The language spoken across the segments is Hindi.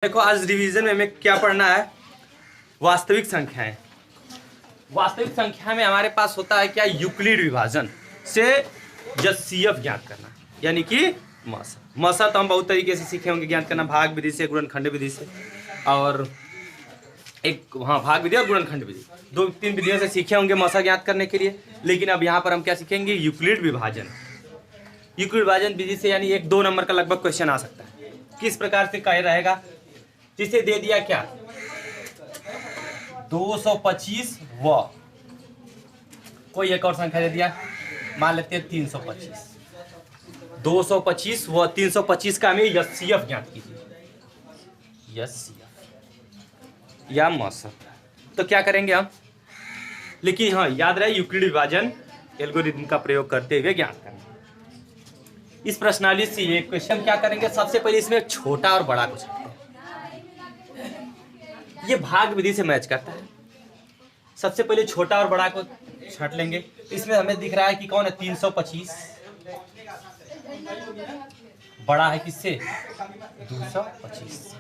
देखो आज रिवीजन में हमें क्या पढ़ना है। वास्तविक संख्याएं। वास्तविक संख्या में हमारे पास होता है क्या, यूक्लिड विभाजन से एचसीएफ ज्ञात करना, यानी कि मसा। मसा तो हम बहुत तरीके से सीखे होंगे ज्ञात करना, भाग विधि से, गुणनखंड विधि से, और भाग विधि और गुणनखंड विधि, दो तीन विधियों से सीखे होंगे मसा ज्ञात करने के लिए। लेकिन अब यहाँ पर हम क्या सीखेंगे, यूक्लिड विभाजन। यूक्लिड विभाजन विधि से यानी 1-2 नंबर का लगभग क्वेश्चन आ सकता है। किस प्रकार से कह रहेगा, जिसे दे दिया क्या 225 व कोई एक और संख्या दे दिया, मान लेते हैं 325। 225 व 325 का हमें एचसीएफ ज्ञात कीजिए, एचसीएफ या मसा। तो क्या करेंगे हम, लेकिन हाँ याद रहे यूक्लिड विभाजन एल्गोरिथम का प्रयोग करते हुए ज्ञात करना। इस प्रश्नावली से ये क्वेश्चन क्या करेंगे, सबसे पहले इसमें एक छोटा और बड़ा कुछ, ये भाग विधि से मैच करता है। सबसे पहले छोटा और बड़ा को छांट लेंगे। इसमें हमें दिख रहा है कि कौन है 325, बड़ा है किससे 225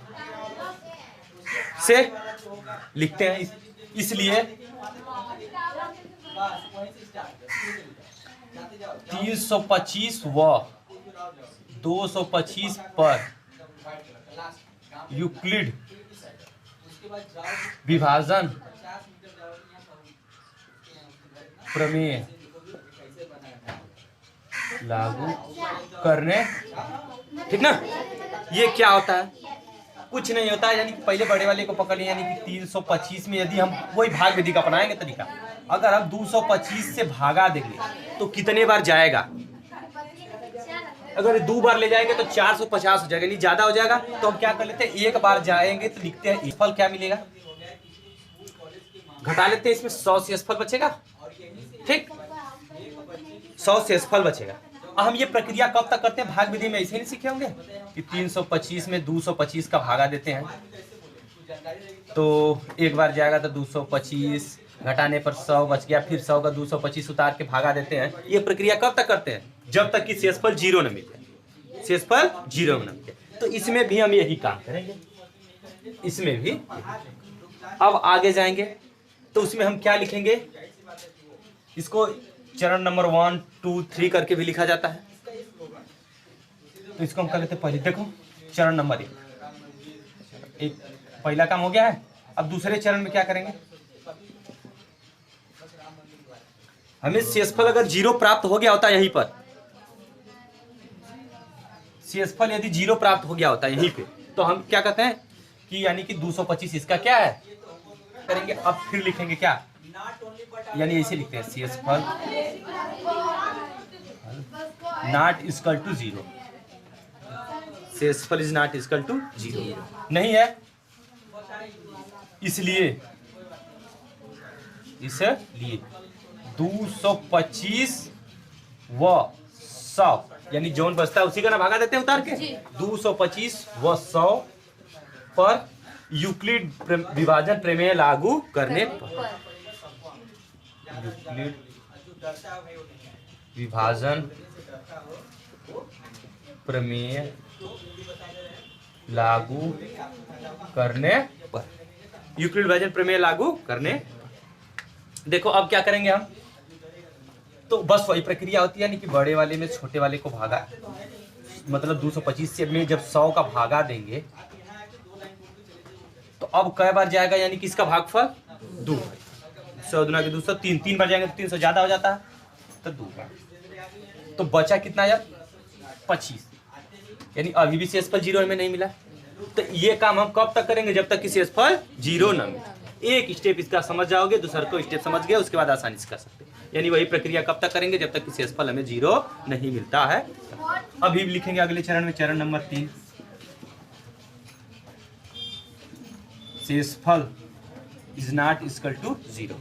से लिखते हैं। इसलिए 325 व 225 पर यूक्लिड विभाजन प्रमेय लागू करने, ठीक ना। ये क्या होता है, कुछ नहीं होता है, यानी कि पहले बड़े वाले को पकड़ लिया, यानी कि 325 में यदि हम वही भाग विधि का अपनाएंगे तरीका, अगर हम 225 से भागा देंगे तो कितने बार जाएगा, अगर 2 बार ले जाएंगे तो 450 हो जाएगा, यानी ज्यादा हो जाएगा। तो हम क्या कर लेते हैं, एक बार जाएंगे तो लिखते हैं फल क्या मिलेगा, घटा लेते हैं, इसमें 100 से फल बचेगा, ठीक 100 से फल बचेगा। और हम ये प्रक्रिया कब तक करते हैं, भाग विधि में ऐसे नहीं सीखे होंगे कि 325 में 225 का भागा देते हैं, तो एक बार जाएगा तो 225 घटाने पर 100 बच गया, फिर 100 का 225 उतार के भागा देते हैं। ये प्रक्रिया कब तक करते हैं, जब तक कि शेषफल 0 न मिले, शेषफल 0 न मिले। तो इसमें भी हम यही काम करेंगे, इसमें भी। अब आगे जाएंगे तो उसमें हम क्या लिखेंगे, इसको चरण नंबर 1, 2, 3 करके भी लिखा जाता है। तो इसको हम कर लेते हैं पहले, देखो चरण नंबर 1 पहला काम हो गया है। अब दूसरे चरण में क्या करेंगे, हमें शेषफल अगर 0 प्राप्त हो गया होता है यहीं पर, शेषफल यदि 0 प्राप्त हो गया होता है यहीं पे, तो हम क्या कहते हैं कि यानी कि 225 इसका क्या है करेंगे। अब फिर लिखेंगे क्या, यानी ऐसे लिखते हैं शेषफल नॉट इक्वल टू 0, शेषफल इज नॉट इक्वल टू 0 नहीं है, इसलिए 225 व 100, यानी जोन बचता है उसी का ना भागा देते हैं उतार के। 225 व 100 पर यूक्लिड विभाजन प्रमेय लागू करने पर, यूक्लिड विभाजन प्रमेय लागू करने पर, यूक्लिड विभाजन प्रमेय लागू करने। देखो अब क्या करेंगे हम, तो बस वही प्रक्रिया होती है, यानी कि बड़े वाले में छोटे वाले को भागा, मतलब 225 से में जब 100 का भागा देंगे तो अब कई बार जाएगा, यानी कि इसका भागफल 2, 100 दूना के 200, 3 बार जाएंगे तो 300 ज्यादा हो जाता है, तो 2 बार, तो बचा कितना यार 25, यानी अभी भी शेषफल 0 में नहीं मिला। तो ये काम हम कब तक करेंगे, जब तक कि शेषफल 0 न मिले। एक स्टेप इसका समझ जाओगे, दूसरा को स्टेप समझ गए, उसके बाद आसानी से कर सकते हैं। यानी वही प्रक्रिया कब तक करेंगे, जब तक कि शेषफल हमें 0 नहीं मिलता है। अभी लिखेंगे अगले चरण में, चरण नंबर 3, शेषफल इज नॉट इक्वल टू 0,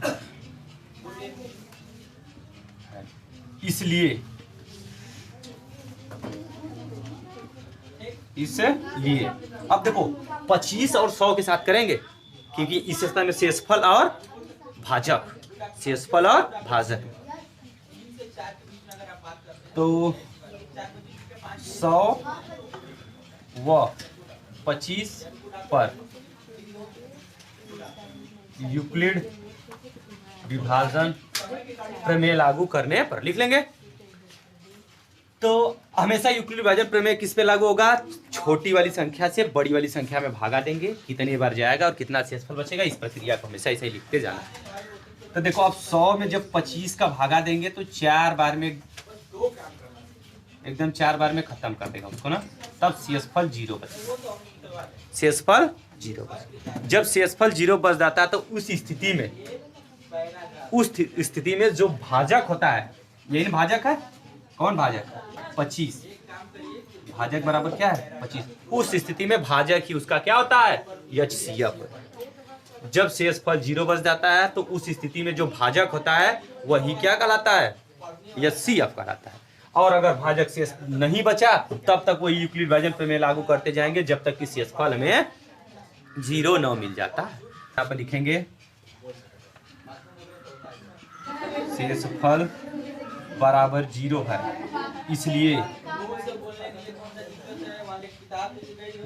इसलिए अब देखो 25 और 100 के साथ करेंगे, क्योंकि इस स्थिति में शेषफल और भाजक, शेषफल और भाजक, तो 100 व 25 पर यूक्लिड विभाजन प्रमेय लागू करने पर, लिख लेंगे। तो हमेशा यूक्लिड विभाजन प्रमेय किस पे लागू होगा? छोटी वाली संख्या से बड़ी वाली संख्या में भागा देंगे, कितनी बार जाएगा और कितना शेषफल बचेगा, इस प्रक्रिया को हमेशा ऐसे ही लिखते जाना। तो देखो अब 100 में जब 25 का भागा देंगे तो 4 बार में, एकदम 4 बार में खत्म कर देगा उसको ना, तब शेषफल 0 बचेगा। शेषफल 0 बचेगा। जब शेषफल 0 बच जाता है तो उस स्थिति में जो भाजक होता है, यही भाजक है, कौन भाजक? 25। भाजक बराबर क्या है? 25। उस स्थिति में भाजक ही उसका क्या होता है? HCF। जब शेषफल 0 बच जाता है तो उस स्थिति में जो भाजक होता है वही क्या कहलाता है? HCF कहलाता है। और अगर भाजक शेष नहीं बचा तब तक वही यूक्लिड विभाजन प्रमेय लागू करते जाएंगे जब तक कि शेषफल में 0 न मिल जाता है। यहाँ पर लिखेंगे शेषफल बराबर 0 है, इसलिए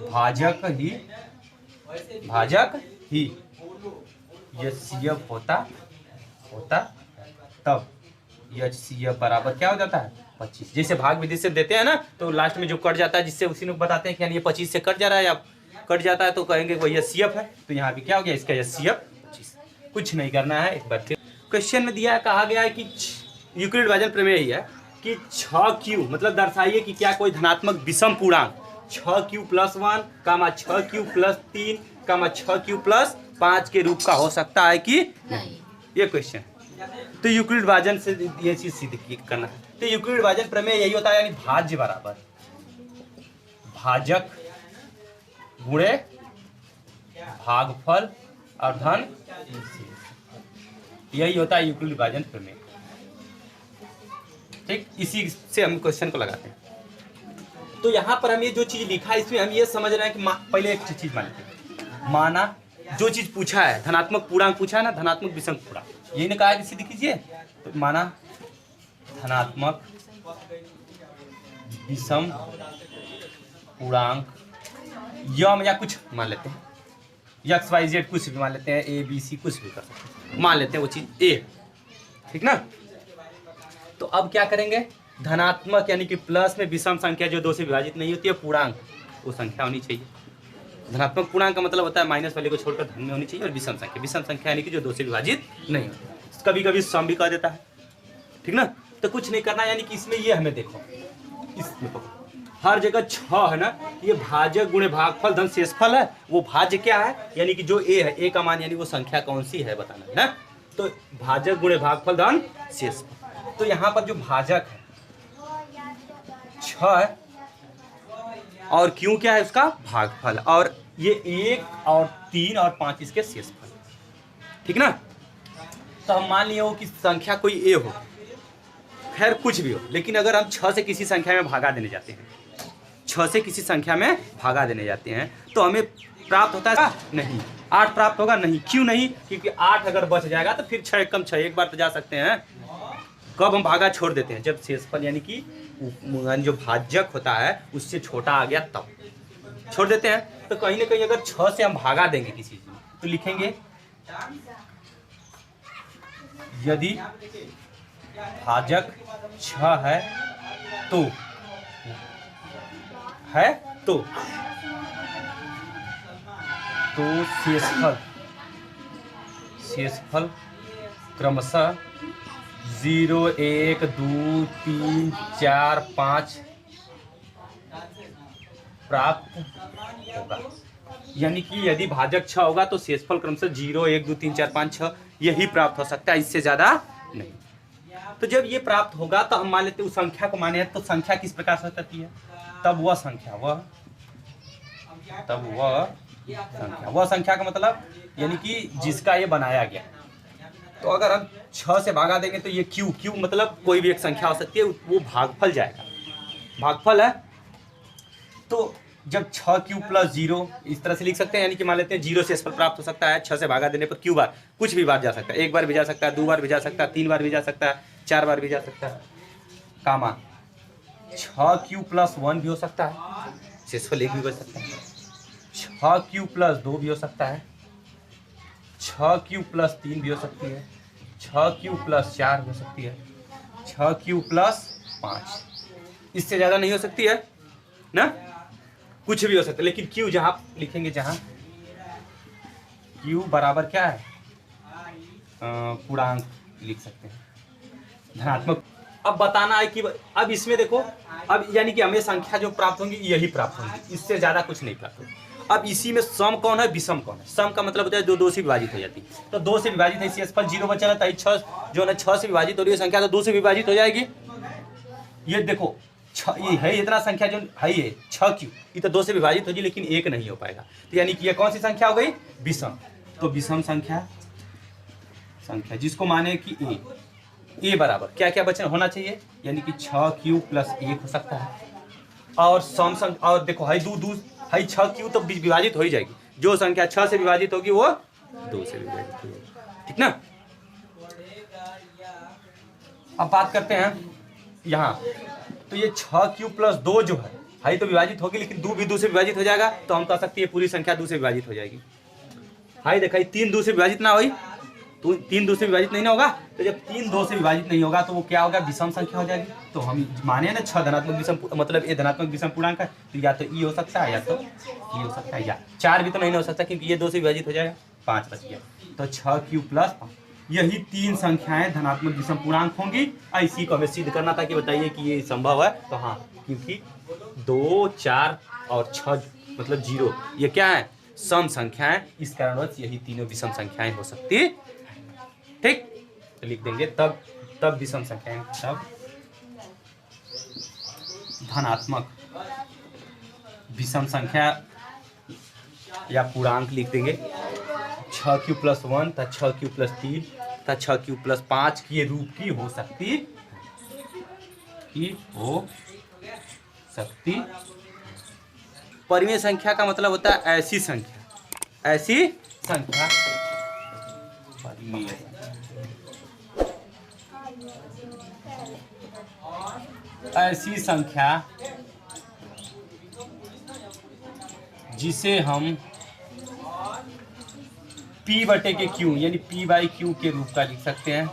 भाजक ही HCF होता तब HCF बराबर क्या हो जाता है? 25। जैसे भाग विधि से देते हैं ना तो लास्ट में जो कट जाता है जिससे उसी में बताते हैं कि यानी ये 25 से कट जा रहा है या कट जाता है तो कहेंगे वही HCF है। तो यहाँ भी क्या हो गया? इसका HCF 25। कुछ नहीं करना है। एक बार फिर क्वेश्चन में दिया है, कहा गया है कि यूक्लिड विभाजन प्रमेय ही है कि 6q मतलब दर्शाइए कि क्या कोई धनात्मक विषम पूर्णांक 6q + 1, 6q + 3, 6q + 5 के रूप का हो सकता है कि नहीं? ये क्वेश्चन। तो यूक्लिड विभाजन से ये चीज सिद्ध करना है। तो यूक्लिड विभाजन प्रमेय यही होता है, यानी भाज्य बराबर भाजक गुणे भागफल और धन, यही होता है यूक्लिड विभाजन प्रमेय। ठीक, इसी से हम क्वेश्चन को लगाते हैं। तो यहाँ पर हम ये जो चीज लिखा है इसमें हम ये समझ रहे हैं कि पहले एक चीज मानते हैं, माना जो चीज पूछा है धनात्मक पूर्णांक पूछा है ना, धनात्मक विषम पूर्णांक, यही ने कहा कि सिद्ध कीजिए। तो माना धनात्मक विषम पूर्णांक यम या कुछ मान लेते हैं, XYZ कुछ भी मान लेते हैं, ABC कुछ भी कर सकते हैं, मान लेते हैं वो चीज A, ठीक ना। तो अब क्या करेंगे? धनात्मक यानी कि प्लस में विषम संख्या जो 2 से विभाजित नहीं होती है पूर्णांक, वो संख्या होनी चाहिए। धनात्मक पूर्णांक का मतलब होता है माइनस वाले को छोड़कर धन में होनी चाहिए, और विषम संख्या यानी कि जो 2 से विभाजित नहीं होती। कभी कभी सम भी कह देता है, ठीक ना। तो कुछ नहीं करना, यानी कि इसमें ये हमें देखो, इसमें हर जगह 6 है ना, ये भाजक गुणे भागफल धन शेषफल है। वो भाज्य क्या है? यानी कि जो A है, A का मान यानी वो संख्या कौन सी है बताना है ना। तो भाजक गुणे भागफल धन शेषफल। तो यहाँ पर जो भाजक है 6 है और क्यों क्या है उसका? भागफल, और ये 1 और 3 और 5 इसके शेषफल, ठीक ना। तो हम मान लिए हो कि संख्या कोई A हो, खैर कुछ भी हो, लेकिन अगर हम 6 से किसी संख्या में भागा देने जाते हैं, 6 से किसी संख्या में भागा देने जाते हैं तो हमें प्राप्त होता है नहीं, 8 प्राप्त होगा नहीं। क्यों नहीं? क्योंकि 8 अगर बच जाएगा तो फिर 6 कम 6 एक बार तो जा सकते हैं। कब हम भागा छोड़ देते हैं? जब शेषफल यानी कि जो भाजक होता है उससे छोटा आ गया तब छोड़ देते हैं। तो कहीं ना कहीं अगर 6 से हम भागा देंगे किसी चीज तो लिखेंगे यदि भाजक 6 है तो शेषफल क्रमशः 0, 1, 2, 3, 4, 5 प्राप्त होगा। यानी कि यदि भाजक 6 होगा तो शेषफल क्रमशः 0, 1, 2, 3, 4, 5, 6 यही प्राप्त हो सकता है, इससे ज्यादा नहीं। तो जब ये प्राप्त होगा तो हम मान लेते हैं उस संख्या को माने, तो संख्या किस प्रकार से होती है? तब वह संख्या वह संख्या का मतलब यानी कि जिसका ये बनाया गया। तो अगर हम 6 से भागा देंगे तो ये क्यू मतलब कोई भी एक संख्या हो सकती है, वो भागफल जाएगा, भागफल है। तो जब 6q + 0 इस तरह से लिख सकते हैं, यानी कि मान लेते हैं 0 शेषफल प्राप्त हो सकता है 6 से भागा देने पर q बार, कुछ भी बार जा सकता है, 1 बार भी जा सकता है, 2 बार भी जा सकता है, 3 बार भी जा सकता है, 4 बार भी जा सकता है। कामा 6q + 1 भी हो सकता है, शेषफल 1 भी बच सकता है। 6q प्लस 2 भी हो सकता है, 6q प्लस 3 भी हो सकती है, 6q प्लस 4 हो सकती है, 6q प्लस 5। इससे ज़्यादा नहीं हो सकती है ना, कुछ भी हो सकता है। लेकिन q जहाँ लिखेंगे, जहाँ q बराबर क्या है, पूर्णांक लिख सकते हैं, धनात्मक। अब बताना है कि अब इसमें देखो, अब यानी कि हमें संख्या जो प्राप्त होंगी यही प्राप्त होंगी, इससे ज़्यादा कुछ नहीं प्राप्त होगा। अब इसी में सम कौन है, विषम कौन है। सम का मतलब होता है जो 2 से विभाजित हो जाती है, तो 2 से विभाजित है, शेषफल 0 बचा रहता है। 6 जो है 6 से विभाजित हो रही है संख्या, तो 2 से विभाजित हो जाएगी। ये देखो ये है, इतना संख्या जो है ये 6q, ये तो 2 से विभाजित होगी लेकिन 1 नहीं हो पाएगा, तो यानी कि ये कौन सी संख्या हो गई, विषम। तो विषम संख्या जिसको माने कि ए बराबर क्या क्या बचना होना चाहिए, यानी कि 6q प्लस 1 हो सकता है। और सम संख्या, और देखो हाई 6q तो विभाजित हो ही जाएगी, जो संख्या 6 से विभाजित होगी वो 2 से विभाजित होगी, ठीक ना। अब बात करते हैं यहाँ, तो ये 6q प्लस 2 जो है हाई तो विभाजित होगी, लेकिन 2 भी 2 से विभाजित हो जाएगा, तो हम कह सकते हैं पूरी संख्या 2 से विभाजित हो जाएगी। हाई देखा 3 2 से विभाजित ना हुई, तो 3 2 से विभाजित नहीं ना होगा, तो जब 3 2 से विभाजित नहीं होगा तो वो क्या होगा, विषम संख्या हो जाएगी। तो हम माने ना 6 धनात्मक विषम, मतलब ये धनात्मक विषम पूर्णांक है, तो या तो ई हो सकता है या तो ई हो सकता है, या 4 भी तो नहीं हो सकता क्योंकि ये 2 से विभाजित हो जाएगा, 5 बच गया। तो 6q प्लस 5, यही 3 संख्याएं धनात्मक विषम पूर्णांक होंगी। इसी को हमें सिद्ध करना था कि बताइए कि ये संभव है, तो हाँ, क्योंकि 2 4 और 6 मतलब 0 ये क्या है, सम संख्याएं, इस कारणवश यही तीनों विषम संख्याएं हो सकती, ठीक। तो लिख देंगे तब विषम संख्याएं, तब धनात्मक विषम संख्या या पूर्णांक लिख देंगे। 6q प्लस 1 तथा 6q प्लस 3 तथा 6q प्लस 5 के रूप की हो सकती। परिमेय संख्या का मतलब होता है ऐसी संख्या परिमेय, ऐसी संख्या जिसे हम p बटे के q यानी p बाई q के रूप का लिख सकते हैं,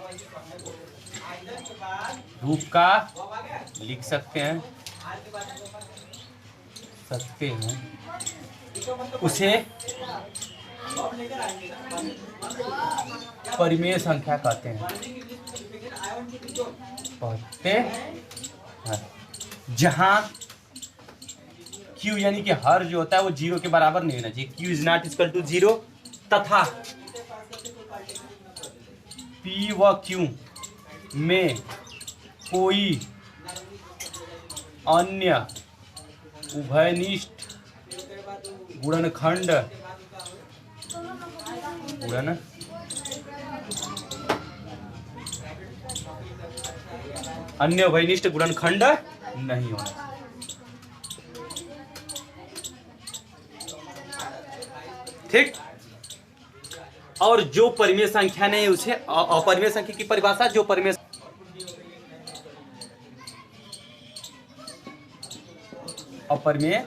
उसे परिमेय संख्या कहते हैं। जहां q यानी कि हर जो होता है वो 0 के बराबर नहीं होना चाहिए, q is not equal to 0, तथा p व q में कोई अन्य उभयनिष्ठ गुणनखंड नहीं होना, ठीक। और जो परिमेय संख्या नहीं उसे अपरिमेय संख्या की परिभाषा, जो परिमेय अपरिमेय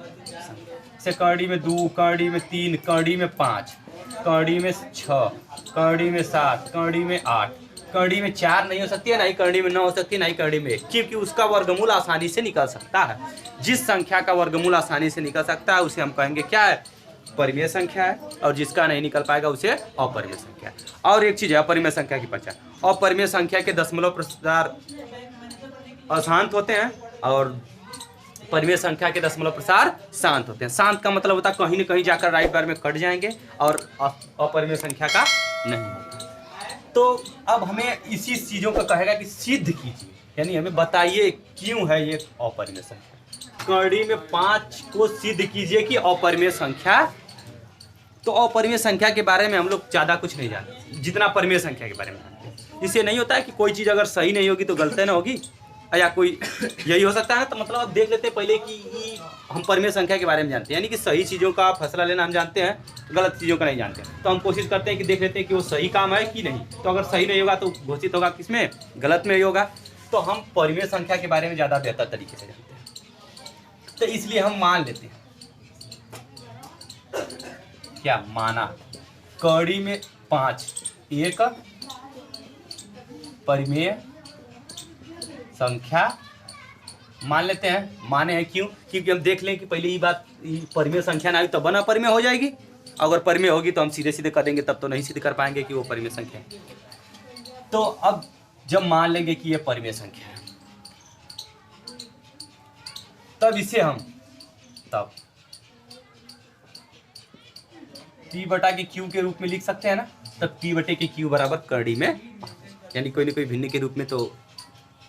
से कर्णी में 2, कर्णी में 3, कर्णी में 5, कर्णी में 6, कर्णी में 7, कर्णी में 8, कर्णी में 4 नहीं हो सकती है, ना ही कर्णी में 9 हो सकती है, ना ही कर्णी में 1, क्योंकि उसका वर्गमूल आसानी से निकल सकता है। जिस संख्या का वर्गमूल आसानी से निकल सकता है उसे हम कहेंगे क्या है, परिमेय संख्या है, और जिसका नहीं निकल पाएगा उसे अपरिमेय संख्या है। और एक चीज है अपरिमेय संख्या की पहचान, अपरिमेय संख्या के दशमलव प्रसार अशांत होते हैं और परिमेय संख्या के दशमलव प्रसार शांत होते हैं। शांत का मतलब होता है कहीं न कहीं जाकर राइट बार में कट जाएंगे, और अपरिमेय संख्या का नहीं होता। तो अब हमें इसी चीजों का कहेगा कि सिद्ध कीजिए, यानी हमें बताइए क्यों है ये अपरिमेय संख्या। कर्णी में 5 को सिद्ध कीजिए कि अपरिमेय संख्या। तो अपरिमेय संख्या के बारे में हम लोग ज़्यादा कुछ नहीं जानते जितना परिमेय संख्या के बारे में जानते हैं। इससे नहीं होता है कि कोई चीज़ अगर सही नहीं होगी तो गलत ना होगी, या कोई यही हो सकता है। तो मतलब अब देख लेते हैं पहले कि हम परिमेय संख्या के बारे में जानते हैं, यानी कि सही चीज़ों का फैसला लेना हम जानते हैं, गलत चीज़ों का नहीं जानते। तो हम कोशिश करते हैं कि देख लेते हैं कि वो सही काम है कि नहीं। तो अगर सही नहीं होगा तो घोषित होगा किसमें, गलत में ही होगा। तो हम परिमेय संख्या के बारे में ज़्यादा बेहतर तरीके से जानते हैं, तो इसलिए हम मान लेते हैं संख्या माना कड़ी में 5 एक परिमेय संख्या मान लेते हैं। माने हैं क्यों? क्योंकि हम देख लें कि पहले ये बात परिमेय संख्या ना आई तो बना परिमेय हो जाएगी। अगर परिमेय होगी तो हम सीधे सीधे कर देंगे, तब तो नहीं सिद्ध कर पाएंगे कि वो परिमेय संख्या है। तो अब जब मान लेंगे कि ये परिमेय संख्या है, तब इसे हम तब P बटा के Q के रूप में लिख सकते हैं ना। तब P बटे के Q बराबर कड़ी में, यानी कोई ना कोई भिन्न के रूप में तो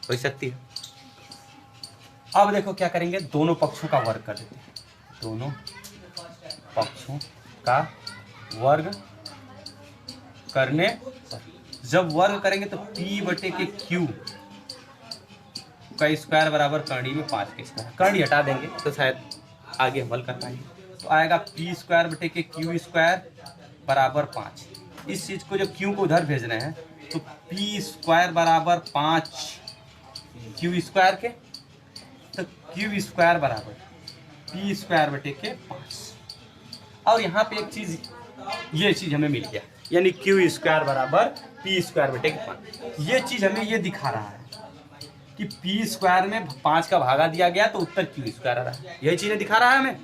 हो सकती है। अब देखो क्या करेंगे, दोनों पक्षों का वर्ग कर देते हैं। दोनों पक्षों का वर्ग करने, जब वर्ग करेंगे तो P बटे के Q का स्क्वायर बराबर कड़ी में 5 का स्क्वायर। कड़ी हटा देंगे तो शायद आगे हल कर पाएंगे। तो आएगा P स्क्वायर बटे के Q स्क्वायर बराबर 5। इस चीज़ को जब Q को उधर भेज रहे हैं तो P स्क्वायर बराबर 5 Q स्क्वायर के, तो Q स्क्वायर बराबर P स्क्वायर बटे के 5। और यहाँ पे एक चीज़, ये चीज़ हमें मिल गया, यानी Q स्क्वायर बराबर P स्क्वायर बटे के 5। ये चीज़ हमें ये दिखा रहा है कि P स्क्वायर में 5 का भागा दिया गया तो उत्तर Q स्क्वायर आ रहा है। यही चीज़ें दिखा रहा है हमें।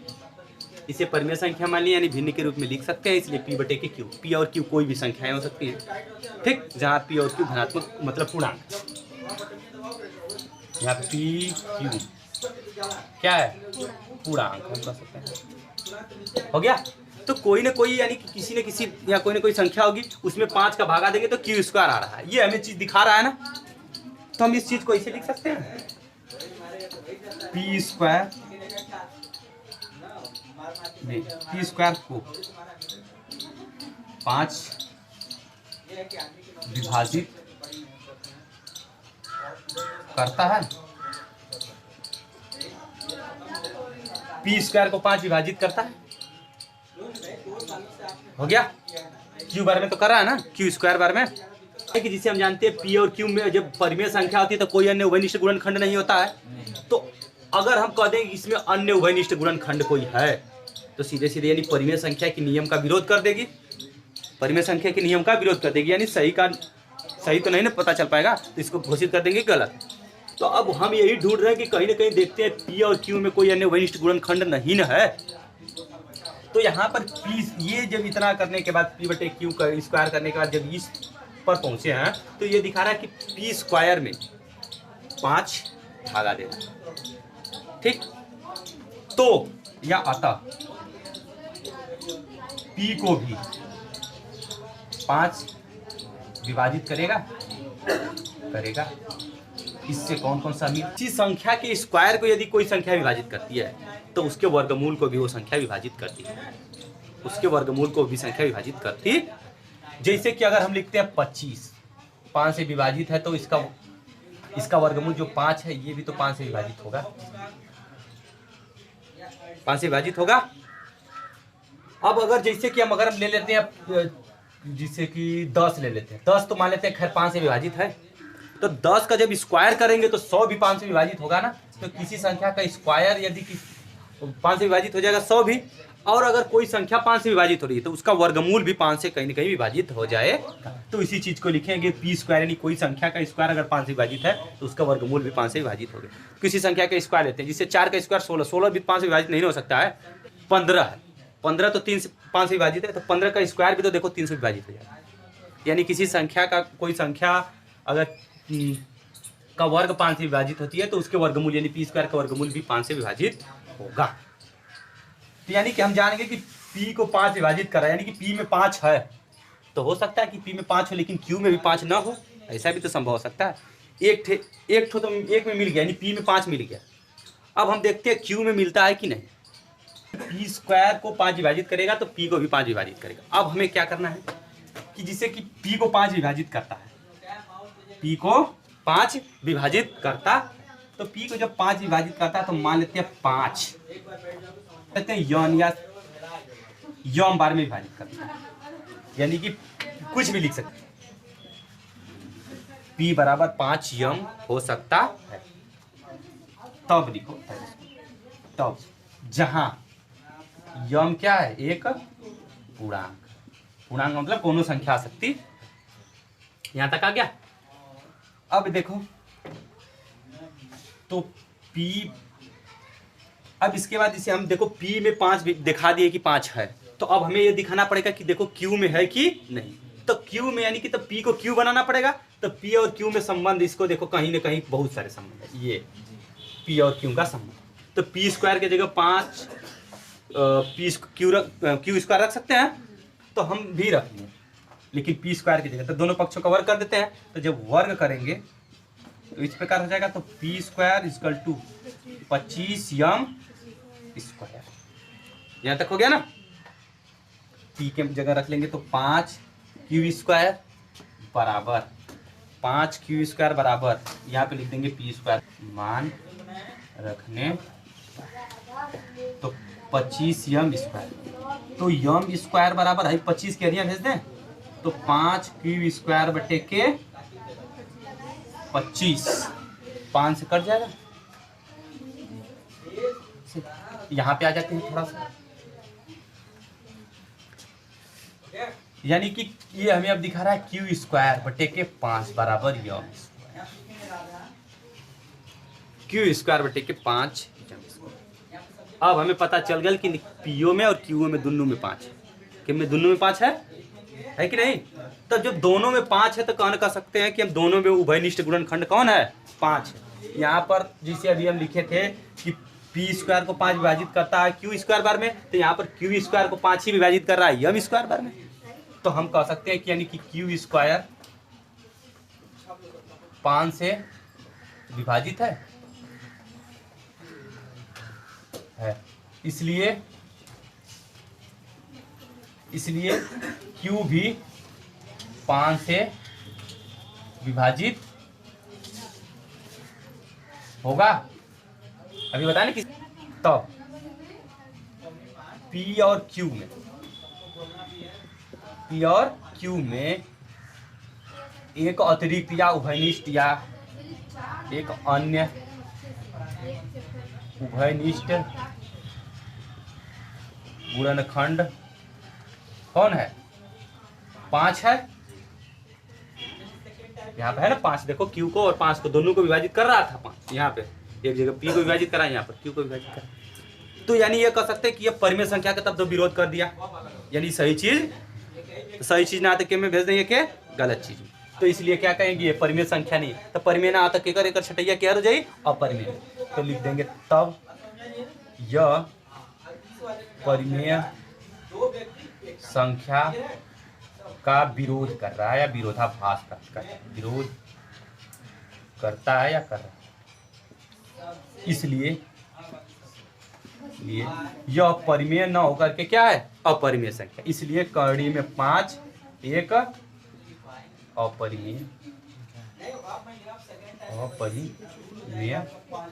इसे परिमेय संख्या मान ली, यानी भिन्न के रूप में लिख सकते हैं, इसलिए P बटे के Q। P और Q कोई भी संख्याएं हो सकती हैं, ठीक, जहाँ P और Q धनात्मक मतलब पूर्णांक। यहाँ P Q क्या है? पूर्णांक हम कह सकते हैं। हो गया। तो कोई ना कोई, यानी कि किसी न किसी या कोई ना कोई संख्या होगी, उसमें 5 का भागा देंगे तो Q स्क्वायर आ रहा है। ये हमें चीज़ दिखा रहा है ना। तो हम इस चीज़ को ऐसे लिख सकते हैं, P स्क्वायर को 5 विभाजित करता है। P स्क्वायर को 5 विभाजित करता है। हो गया। Q बार में तो कर रहा है ना, Q स्क्वायर बार में, कि जिसे हम जानते हैं P और Q में जब परिमेय संख्या होती है तो कोई अन्य उभयनिष्ठ गुणनखंड नहीं होता है। तो अगर हम कह दें कि इसमें अन्य उभयनिष्ठ गुणनखंड कोई है तो सीधे सीधे यानी परिमेय संख्या के नियम का विरोध कर देगी। परिमेय संख्या के नियम का विरोध कर देगी, यानी सही तो नहीं ना पता चल पाएगा, तो इसको घोषित कर देंगे गलत। तो अब हम यही ढूंढ रहे हैं कि कहीं ना कहीं देखते हैं P और Q में कोई अन्य उभयनिष्ठ गुणनखंड नहीं न है। तो यहाँ पर P, ये जब इतना करने के बाद P बटे Q का स्क्वायर करने के बाद जब इस पर पहुंचे हैं तो ये दिखा रहा है कि P स्क्वायर में 5 भागा देना, ठीक। तो या अतः P को भी 5 विभाजित करेगा। इससे कौन कौन सा मिल, किसी संख्या के स्क्वायर को यदि कोई संख्या विभाजित करती है तो उसके वर्गमूल को भी वो संख्या विभाजित करती है। उसके वर्गमूल को भी संख्या विभाजित करती है। जैसे कि अगर हम लिखते हैं 25 5 से विभाजित है तो इसका वर्गमूल जो 5 है ये भी तो 5 से विभाजित होगा, 5 से विभाजित होगा। अब अगर जैसे कि हम ले लेते हैं, जैसे कि 10 ले लेते हैं, 10 तो मान लेते हैं खैर 5 से विभाजित है, तो 10 का जब स्क्वायर करेंगे तो 100 भी 5 से विभाजित होगा ना। तो किसी संख्या का स्क्वायर यदि 5 से विभाजित हो जाएगा, 100 भी। और अगर कोई संख्या 5 से विभाजित हो रही है तो उसका वर्गमूल भी 5 से कहीं ना कहीं विभाजित हो जाए। तो इसी चीज को लिखेंगे P स्क्वायर, यानी कोई संख्या का स्क्वायर अगर 5 से विभाजित है तो उसका वर्गमूल भी 5 से विभाजित हो गया। किसी संख्या का स्क्वायर लेते हैं, जिससे 4 का स्क्वायर 16, 16 भी 5 से विभाजित नहीं हो सकता है, 15 है, 15 तो 3 से 5 से विभाजित है, तो 15 का स्क्वायर भी तो देखो 3 से विभाजित हो जाएगा। यानी किसी संख्या का, कोई संख्या अगर का वर्ग 5 से विभाजित होती है तो उसके वर्गमूल यानी P स्क्वायर का वर्गमूल भी 5 से विभाजित होगा। तो यानी कि हम जानेंगे कि P को 5 विभाजित कर रहा है, यानी कि P में 5 है, तो हो सकता है कि P में 5 हो लेकिन Q में भी 5 ना हो, ऐसा भी तो संभव हो सकता है। एक तो एक में मिल गया, यानी P में 5 मिल गया। अब हम देखते हैं Q में मिलता है कि नहीं। P स्क्वायर को 5 विभाजित करेगा तो P को भी 5 विभाजित करेगा। अब हमें क्या करना है कि जिससे कि P को 5 विभाजित करता है, P को 5 विभाजित करता, तो P को जब 5 विभाजित करता है तो मान लेते हैं 5 कहते हैं यौन या यौम बार में विभाजित करता है, यानी कि कुछ भी लिख सकते हैं। P बराबर 5 यम हो सकता है। तब लिखो, तब जहां यम क्या है, एक पूर्णांक। पूर्णांक मतलब कोनो संख्या आ सकती। यहां तक आ गया। अब देखो तो P, अब इसके बाद इसे हम देखो P में 5 दिखा दिए कि 5 है, तो अब हमें ये दिखाना पड़ेगा कि देखो Q में है कि नहीं। तो Q में यानी कि तो P को Q बनाना पड़ेगा। तो P और Q में संबंध, इसको देखो कहीं ना कहीं बहुत सारे संबंध है। ये P और Q का संबंध, तो P स्क्वायर की जगह 5 Q स्क्वायर रख सकते हैं, तो हम भी रख लें, लेकिन P स्क्वायर की जगह तो दोनों पक्षों का वर्ग कर देते हैं। तो जब वर्ग करेंगे तो इस प्रकार हो जाएगा, तो P square equal to 25m square. यहां तक हो गया ना। P के जगह रख लेंगे तो 5Q स्क्वायर बराबर 5Q स्क्वायर बराबर, यहाँ पे लिख देंगे P स्क्वायर मान रखने तो 25m स्क्वायर। तो m स्क्वायर बराबर है 25 के एरिया भेज दें, तो 5Q स्क्वायर बटे के 25, 5 से कट जाएगा। यहाँ पे आ जाते हैं थोड़ा सा, यानी कि ये हमें अब दिखा रहा है Q स्क्वायर बटे के 5 बराबर यम स्क्वायर। Q स्क्वायर बटे के 5। अब हमें पता चल गया कि पीओ में और क्यूओ में दोनों में 5 है। कि में दोनों में 5 है कि नहीं। तो जब दोनों में 5 है तो कौन कह सकते हैं कि हम दोनों में उभयनिष्ठ गुणनखंड कौन है, 5 है। यहाँ पर जिसे अभी हम लिखे थे कि P स्क्वायर को 5 विभाजित करता है Q स्क्वायर बार में, तो यहाँ पर Q स्क्वायर को 5 ही विभाजित कर रहा है यम स्क्वायर बार में। तो हम कह सकते हैं कि यानी कि Q स्क्वायर 5 से विभाजित है। इसलिए Q भी 5 से विभाजित होगा। अभी बताने कि तो P और Q में एक अतिरिक्त या उभयनिष्ठ या एक अन्य उभयनिष्ठ गुणनखंड कौन है, 5 है। यहाँ पे है ना 5, देखो Q को और 5 को दोनों को विभाजित कर रहा था 5। यहाँ पे एक जगह P को विभाजित करा, यहाँ पर Q को विभाजित करा। तो यानी ये कह सकते हैं कि ये परिमेय संख्या का तब तो विरोध कर दिया, यानी सही चीज ना आते के में भेज देंगे के गलत चीज। तो इसलिए क्या कहेंगे, ये परिमेय संख्या नहीं है। तो परिमेय ना आता केकर एकर छटैया क्या हो जाए, अपरिमेय। तो लिख देंगे तब यह परिमेय संख्या का विरोध कर रहा है या विरोधाभास प्राप्त कर रहा है, विरोध करता है या कर रहा है। इसलिए यह परिमेय न होकर के क्या है, अपरिमेय संख्या। इसलिए कड़ी में 5 एक अपरिमेय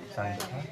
संख्या